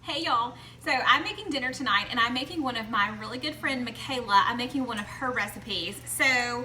Hey y'all, so I'm making dinner tonight and I'm making one of my really good friend Michaela, I'm making one of her recipes. So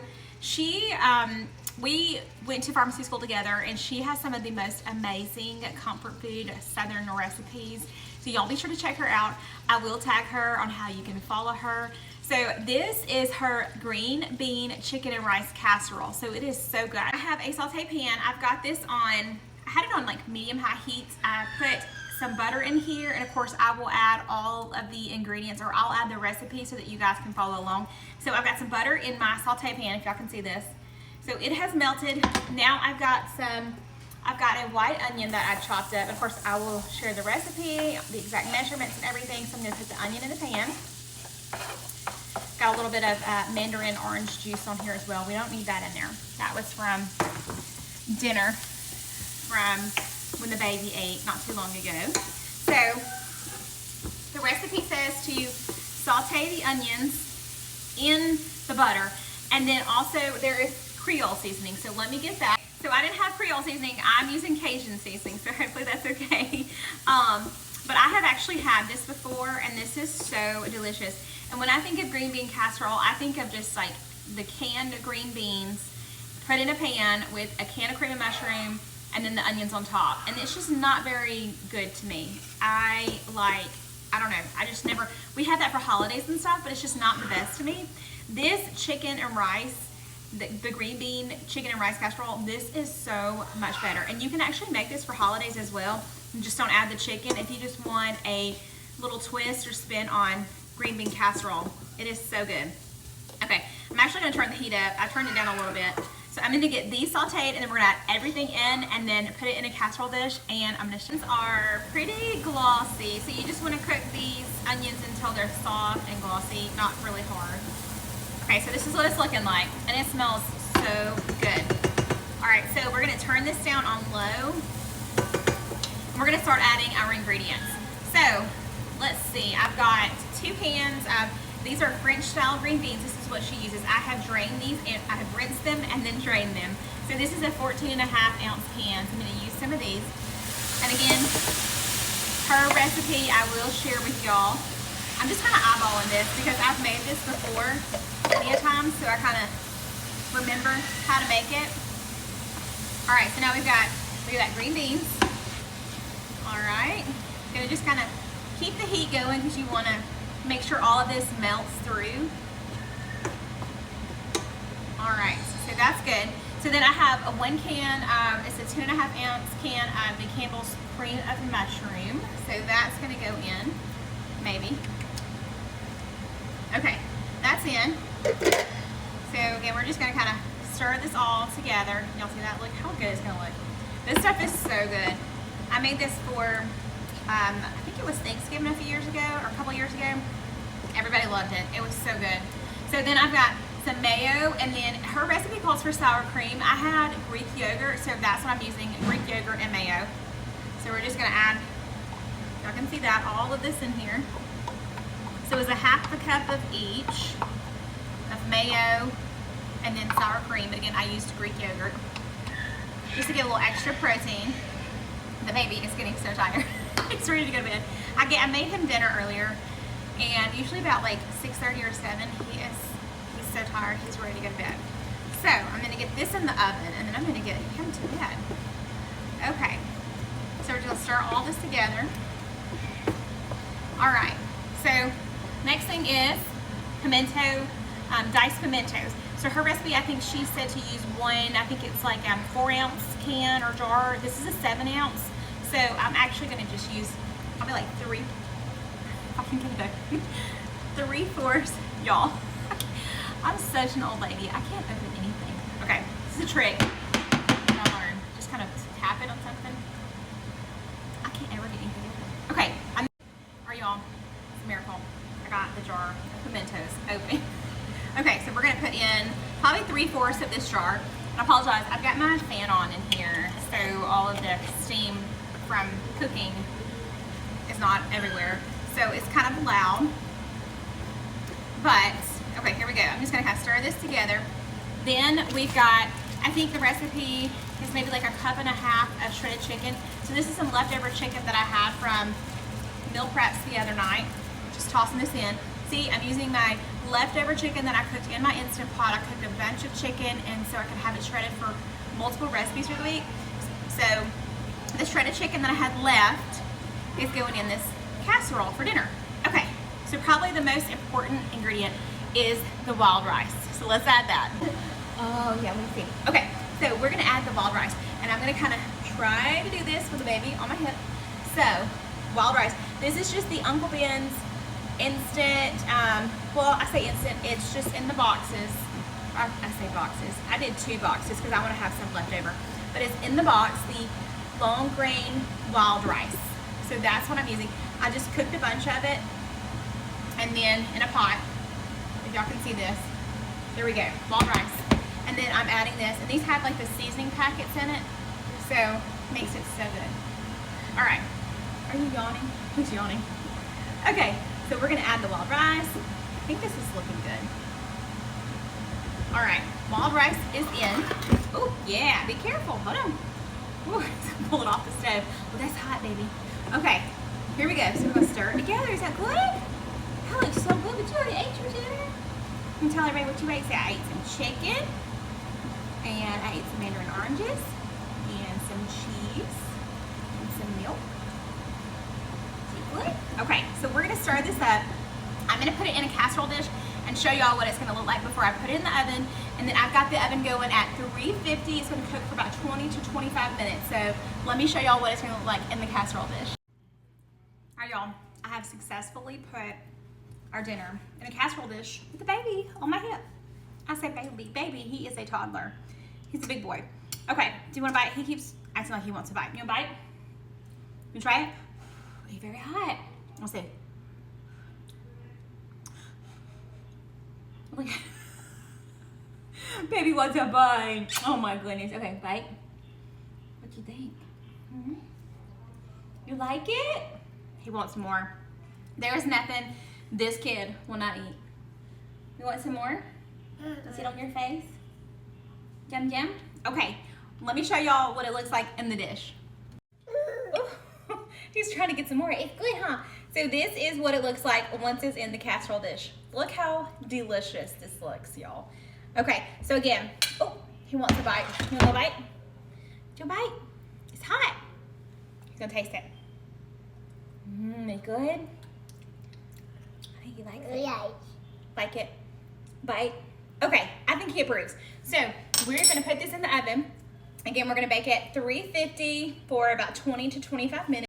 we went to pharmacy school together and she has some of the most amazing comfort food southern recipes. So y'all be sure to check her out. I will tag her on how you can follow her. So this is her green bean chicken and rice casserole. So it is so good. I have a saute pan. I've got this on, I had it on like medium-high heat. I put some butter in here, and of course I will add all of the ingredients, or I'll add the recipe so that you guys can follow along. So I've got some butter in my saute pan, if y'all can see this. So it has melted. Now I've got a white onion that I've chopped up. Of course I will share the recipe, the exact measurements and everything. So I'm gonna put the onion in the pan. Got a little bit of mandarin orange juice on here as well. We don't need that in there. That was from dinner from when the baby ate not too long ago. So the recipe says to saute the onions in the butter, and then also there is Creole seasoning. So let me get that. So I didn't have Creole seasoning. I'm using Cajun seasoning, so hopefully that's okay. But I have actually had this before, and this is so delicious. And when I think of green bean casserole, I think of just like the canned green beans put in a pan with a can of cream of mushroom and then the onions on top. And it's just not very good to me. I don't know, I just never, we had that for holidays and stuff, but it's just not the best to me. This chicken and rice, the green bean chicken and rice casserole, this is so much better. And you can actually make this for holidays as well. You just don't add the chicken if you just want a little twist or spin on green bean casserole. It is so good. Okay, I'm actually gonna turn the heat up. I turned it down a little bit. So I'm gonna get these sauteed, and then we're gonna add everything in and then put it in a casserole dish, and I'm gonna, these are pretty glossy. So you just wanna cook these onions until they're soft and glossy, not really hard. Okay, so this is what it's looking like, and it smells so good. All right, so we're gonna turn this down on low, and we're gonna start adding our ingredients. So let's see, I've got 2 cans of, these are French style green beans. This is what she uses. I have drained these, and I have rinsed them and then drained them. So this is a 14.5 ounce can. So I'm gonna use some of these. And again, her recipe I will share with y'all. I'm just kind of eyeballing this because I've made this before many a time, so I kind of remember how to make it. All right, so now we've got green beans. All right, gonna just kind of keep the heat going because you want to make sure all of this melts through. All right, so that's good. So then I have a 1 can, it's a 10.5 ounce can of the Campbell's cream of mushroom. So that's gonna go in, maybe. Okay, that's in. So again, we're just gonna kind of stir this all together. Y'all see that? Look how good it's gonna look. This stuff is so good. I made this for, I think it was Thanksgiving a few years ago, or a couple years ago. Everybody loved it. It was so good. So then I've got some mayo, and then her recipe calls for sour cream. I had Greek yogurt, so that's what I'm using, Greek yogurt and mayo. So we're just gonna add, y'all can see that, all of this in here. So it's a 1/2 cup of each of mayo and then sour cream. But again, I used Greek yogurt just to get a little extra protein. The baby is getting so tired. He's ready to go to bed. I made him dinner earlier, and usually about like 6:30 or 7, he's so tired, he's ready to go to bed. So I'm gonna get this in the oven, and then I'm gonna get him to bed. Okay, so we're gonna stir all this together. All right, so next thing is pimento, diced pimentos. So her recipe, I think she said to use one, I think it's like 4 ounce can or jar. This is a 7 ounce. So I'm actually gonna just use probably like 3, if I can get it open. 3/4, y'all. I'm such an old lady. I can't open anything. Okay, this is a trick that I learned. Just kind of tap it on something. I can't ever get anything open. Okay, are y'all, it's a miracle. I got the jar of pimentos open. Okay, so we're gonna put in probably 3/4 of this jar. I apologize, I've got my fan on in here, so all of the steam from cooking is not everywhere. So it's kind of loud, but okay, here we go. I'm just gonna kind of stir this together. Then we've got, I think the recipe is maybe like 1.5 cups of shredded chicken. So this is some leftover chicken that I had from meal preps the other night. Just tossing this in. See, I'm using my leftover chicken that I cooked in my Instant Pot. I cooked a bunch of chicken and so I could have it shredded for multiple recipes for the week. So the shredded chicken that I had left is going in this casserole for dinner. Okay, so probably the most important ingredient is the wild rice. So let's add that. Oh yeah, let me see. Okay, so we're gonna add the wild rice and I'm gonna kind of try to do this with the baby on my hip. So, wild rice. This is just the Uncle Ben's instant, well, I say instant, it's just in the boxes. I say boxes. I did 2 boxes because I want to have some left over. But it's in the box, the long grain wild rice. So that's what I'm using. I just cooked a bunch of it and then in a pot, if y'all can see this, there we go, wild rice. And then I'm adding this, and these have like the seasoning packets in it, so makes it so good. All right, are you yawning? Who's yawning? Okay. So we're gonna add the wild rice. I think this is looking good. All right, wild rice is in. Oh yeah, be careful, hold on. Ooh, pull it off the stove. Oh, that's hot, baby. Okay, here we go. So we're gonna stir it together. Is that good? That looks so good, but you already ate your dinner. You can tell everybody what you ate. Say, I ate some chicken, and I ate some mandarin oranges, and some cheese, and some milk. Okay, so we're gonna stir this up. I'm gonna put it in a casserole dish and show y'all what it's gonna look like before I put it in the oven. And then I've got the oven going at 350. It's gonna cook for about 20 to 25 minutes. So let me show y'all what it's gonna look like in the casserole dish. All right, y'all, I have successfully put our dinner in a casserole dish with the baby on my hip. I say baby, he is a toddler. He's a big boy. Okay, do you wanna bite? He keeps acting like he wants to bite. You wanna bite? You try it? It's very hot. Let's see. Oh my God. Baby wants a bite. Oh my goodness. Okay, bite. What you think? Mm-hmm. You like it? He wants more. There's nothing this kid will not eat. You want some more? Let's see it on your face. Yum yum. Okay, let me show y'all what it looks like in the dish. He's trying to get some more. It's good, huh? So this is what it looks like once it's in the casserole dish. Look how delicious this looks, y'all. Okay, so again, oh, he wants a bite. You want a bite? Do you want a bite? It's hot. He's gonna taste it. It's good? I think he likes it. Yeah. Like it? Bite? Okay, I think he approves. So we're gonna put this in the oven. Again, we're gonna bake it 350 for about 20 to 25 minutes.